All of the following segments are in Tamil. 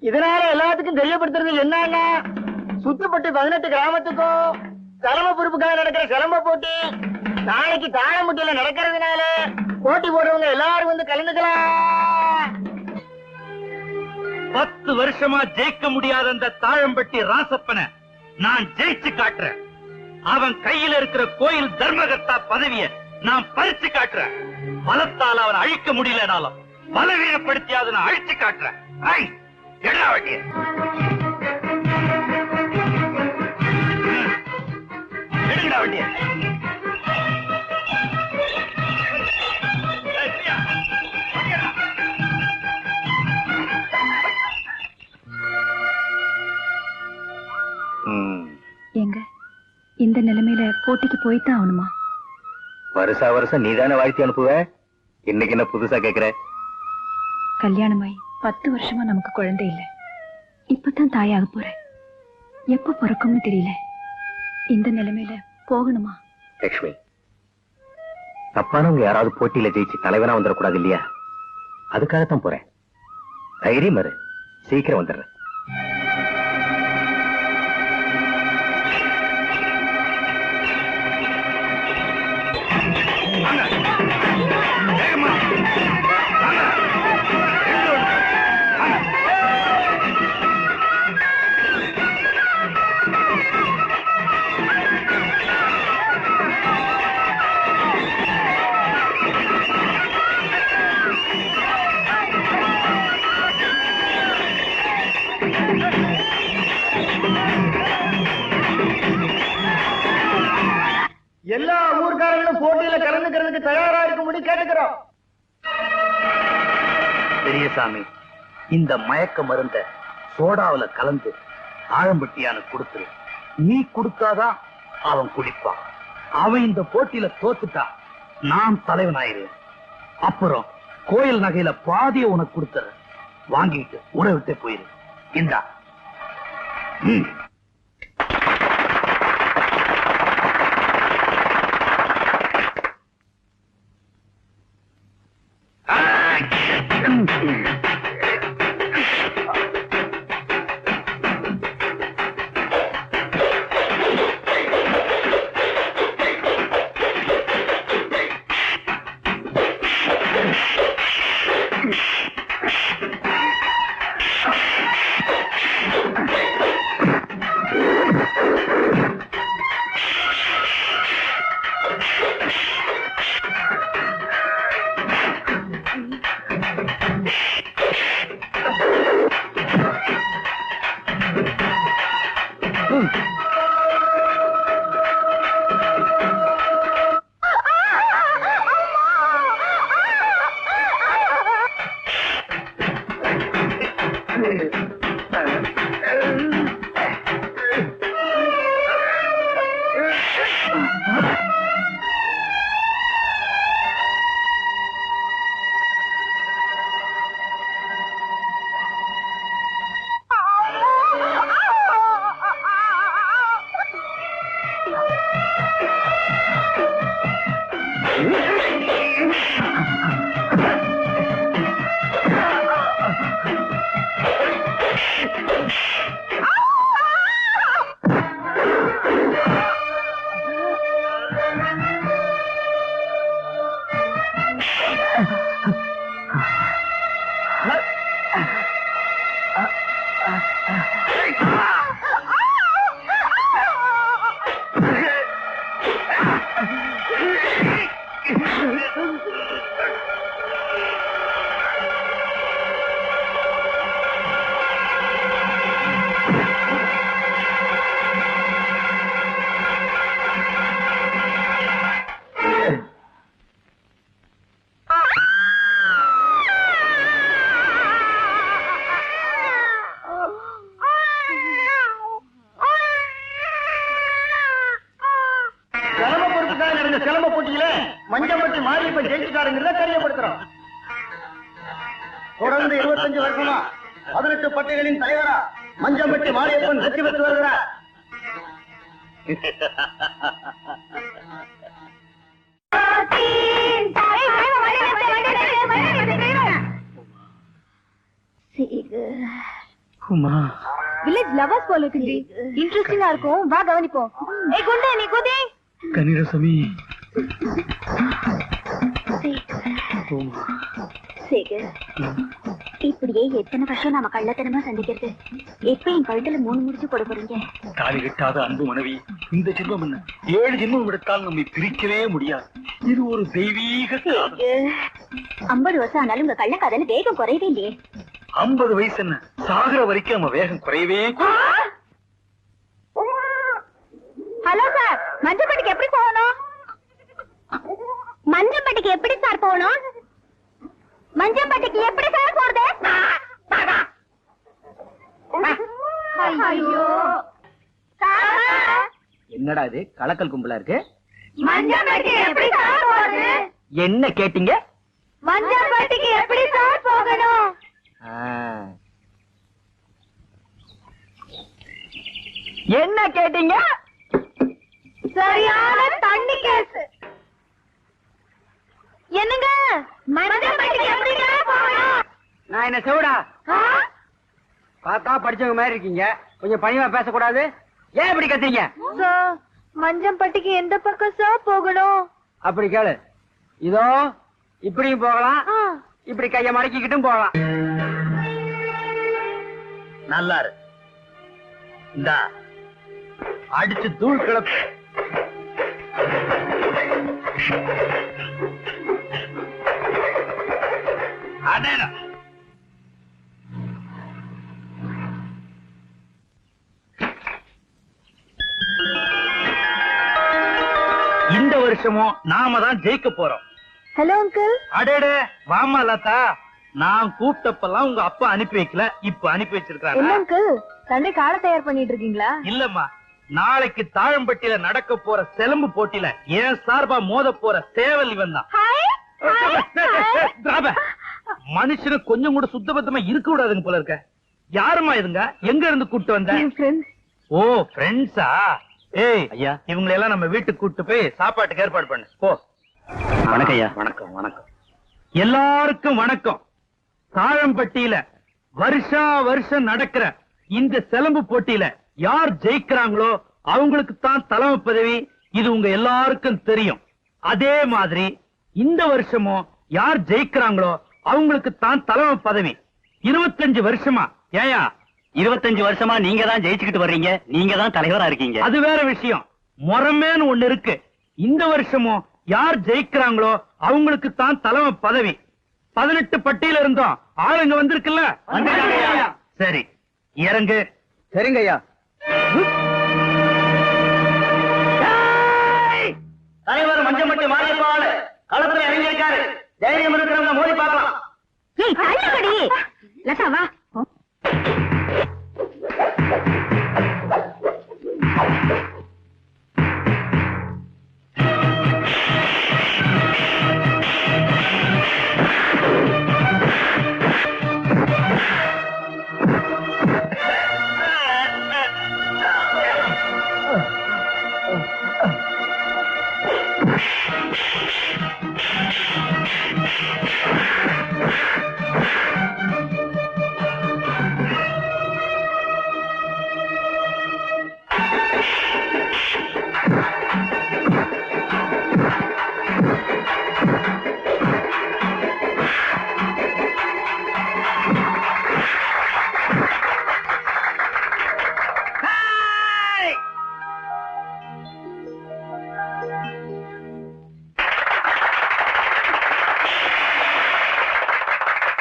இதனால எல்லாத்துக்கும் தெரியப்படுத்துறது என்னன்னா, சுத்துப்பட்டு 18 கிராமத்துக்கும் சிலம்ப பொறுப்புக்காக நடக்கிற சிலம்ப போட்டி நாளைக்கு தாழமுட்டியில நடக்கிறதுனால போட்டி போடுறவங்க எல்லாரும் வந்து கலந்துக்கலாம். 10 வருஷமா ஜெயிக்க முடியாத அந்த தாழம்பட்டி ராசப்பனை நான் ஜெயிச்சு காட்டுறேன். அவன் கையில இருக்கிற கோயில் தர்மகர்த்தா பதவியை நான் பறிச்சு காட்டுறேன். பலத்தால் அவன் அழிக்க முடியலனாலும் பலவீனப்படுத்தி அதை நான் அழிச்சு காட்டுறேன். என்ன வண்டிய எடுங்கடா வண்டிய. எங்க இந்த நிலைமையில போட்டிக்கு போய்தான் ஆகணுமா? வருஷா வருஷம் நீதானே வாழ்த்தி அனுப்புவ, இன்னைக்கு என்ன புதுசா கேக்குற? கல்யாணமாய் 10 வருஷமா நமக்கு குழந்தை இல்ல, இப்பதான் தாயாக போறேன். எப்ப பிறக்கும்னு தெரியல. இந்த நிலைமையில போகணுமா? லட்சுமி, தப்பானவங்க யாராவது போட்டியில ஜெயிச்சு தலைவனா வந்துடக்கூடாது இல்லையா? அதுக்காகத்தான் போறேன். தைரியம் இரு, சீக்கிரம் வந்துடுறேன். எல்லா ஊர்காரங்களும் போட்டியில கலந்துக்கிறதுக்கு தயாரா இருக்கும்படி கேட்டுக்கிறோம். பெரியசாமி, இந்த மயக்க மருந்த சோடாவில கலந்து ஆழம்பட்டியான கொடுத்துரு. நீ கொடுத்தாதான் அவன் குடிப்பான். அவன் இந்த போட்டியில தோத்துட்டா நான் தலைவனாயிருவேன். அப்புறம் கோயில் நகையில பாதிய உனக்கு கொடுத்துற, வாங்கிட்டு ஊரை விட்டு போயிரு. இந்தா. சிலம்ப போட்டியில மஞ்சம்பட்டி மாரியப்பன் ஜெயிச்சுட்டாருங்கிறத தெரியப்படுத்துறோம். தொடர்ந்து 25 வருஷமா 18 பட்டைகளின் தலைவரா மஞ்சம்பட்டி மாரியப்பன் வெற்றி பெற்று வருகிறார். வில்லேஜ் லவர்ஸ் போல இருக்குடி. இன்ட்ரெஸ்டிங்கா இருக்கும், வா கவனிப்போம். ஏய் குண்டே, நீ குதி. கனிரசமி. சேகர், இப்படியே எத்தனை வருஷம் நாம கள்ளத்தனமா சந்திக்கிறது? எப்ப என் கழுத்துல 3 முடிச்சு போட போறீங்க? தாலி கட்டாத அன்பு மனைவி, இந்த ஜென்மம் என்ன 7 ஜென்மம் எடுத்தால் நம்மை பிரிக்கவே முடியாது. இது ஒரு தெய்வீக காதல். 50 வருஷம் ஆனாலும் உங்க கள்ள காதல வேகம் குறையவே இல்லையே. 50 வயசு என்ன, சாகர வரைக்கும் நம்ம வேகம் குறையவே. ஹலோ சார், மஞ்சப்பட்டிக்கு எப்படி போகணும்? மஞ்சப்பட்டிக்கு எப்படி சார் போகணும்? மஞ்சப்பட்டிக்கு எப்படி சார் போறது? ஐயோ, என்னடா இது கலக்கல் கும்பலா இருக்கு? மஞ்சப்பட்டிக்கு எப்படி சார் போறது? என்ன கேட்டீங்க? மஞ்சப்பட்டிக்கு எப்படி சார் போகணும்? என்ன கேட்டீங்க? சரியான தண்ணி கேஸ். என்னங்க, மஞ்சப்பட்டிக்கு எப்படி சார் போகணும்? நான் என்ன செவடா? பார்த்தா படிச்சவங்க மாதிரி இருக்கீங்க, கொஞ்சம் பணிவா பேசக்கூடாது. ஏன் இப்படி கத்துறீங்க? சார், மஞ்சப்பட்டிக்கு எந்த பக்கம் சார் போகணும்? அப்படி கேளு. இதோ இப்படியும் போகலாம், இப்படி கைய மடக்கிக்கிட்டும் போகலாம். நல்லா இரு. இந்தா அடிச்சு தூள் கிளப்பு. அடடா. இந்த வருஷமும் நாம தான் ஜெயிக்க போறோம். Hello uncle. அடேடே, வாமா லதா. நான் கூப்பிட்டப்பெல்லாம் உங்க அப்பா அனுப்பி வைக்கல, இப்ப அனுப்பி வச்சிருக்காங்க. என்ன அங்கிள், சண்டே காலை தயார் பண்ணிட்டு இருக்கீங்களா? இல்லம்மா, நாளைக்கு தாழம்பட்டியில நடக்க போற செலம்பு போட்டியில ஏன் சார்பா மோத போற சேவல் இவன் தான். மனுஷனு கொஞ்சம் கூட சுத்தபத்தமா இருக்க கூடாதுங்க போல இருக்க. யாருமா இதுங்க? எங்க இருந்து கூட்டு வந்த? ஓ, ஃப்ரெண்ட்ஸா? ஏய் ஐயா, இவங்களை எல்லாம் நம்ம வீட்டுக்கு கூட்டு போய் சாப்பாட்டுக்கு ஏற்பாடு பண்ணு போ. வணக்கம் ஐயா. வணக்கம் வணக்கம். எல்லாருக்கும் வணக்கம். தாழம்பட்டியில வருஷா வருஷம் நடக்கிற இந்த செலம்பு போட்டியில யார் ஜெயிக்கிறாங்களோ அவங்களுக்கு தான் தலைமை பதவி. இது உங்க எல்லாருக்கும் தெரியும். அதே மாதிரி இந்த வருஷமும் யார் ஜெயிக்கிறாங்களோ அவங்களுக்கு தான் தலைமை பதவி. 25 வருஷமா. ஏயா, 25 வருஷமா நீங்க தான் ஜெயிச்சுக்கிட்டு வர்றீங்க, நீங்க தான் தலைவரா இருக்கீங்க. அது வேற விஷயம். முறமேன்னு ஒண்ணு இருக்கு. இந்த வருஷமும் யார் ஜெயிக்கிறாங்களோ அவங்களுக்கு தான் தலைமை பதவி. 18 பட்டியல இருந்தோம், ஆளுங்க வந்திருக்குல்ல? சரி, இறங்கு. சரிங்க ஐயா. தலைவர் மஞ்சம்பட்டி மாரியப்பாள் களத்துல இறங்கியிருக்காரு. தைரியம் இருக்கிறவங்க மோதி பார்க்கலாம்.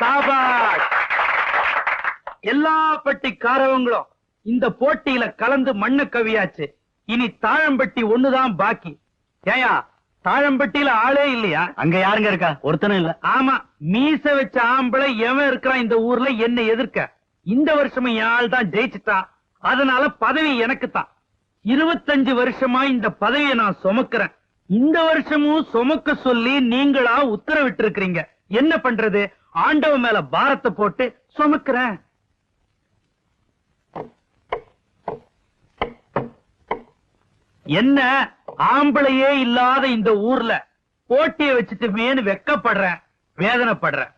லதாவா, எல்லா பட்டிக்காரவங்களும் இந்த போட்டியில கலந்து மண்ணு கவியாச்சு. இனி தாழம்பட்டி ஒண்ணுதான் பாக்கி. ஏயா, தாழம்பட்டியில ஆளே இல்லையா? அங்க யாருங்க இருக்கா? ஒருத்தனும் இல்ல. ஆமா, மீச வச்ச ஆம்பளை எவன் இருக்கிறான் இந்த ஊர்ல என்ன எதிர்க்க? இந்த வருஷமும் என் ஆள் தான் ஜெயிச்சுட்டான். அதனால பதவி எனக்கு தான். 25 வருஷமா இந்த பதவியை நான் சுமக்கிறேன். இந்த வருஷமும் சுமக்க சொல்லி நீங்களா உத்தரவிட்டு இருக்கிறீங்க. என்ன பண்றது? ஆண்டவ மேல பாரத்தை போட்டு சுமக்கிறேன். என்ன ஆம்பளையே இல்லாத இந்த ஊர்ல போட்டியை வச்சுட்டு மேனு வெக்கப்படுறேன், வேதனைப்படுறேன்.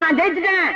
நான் ஜெயிச்சுட்டேன்.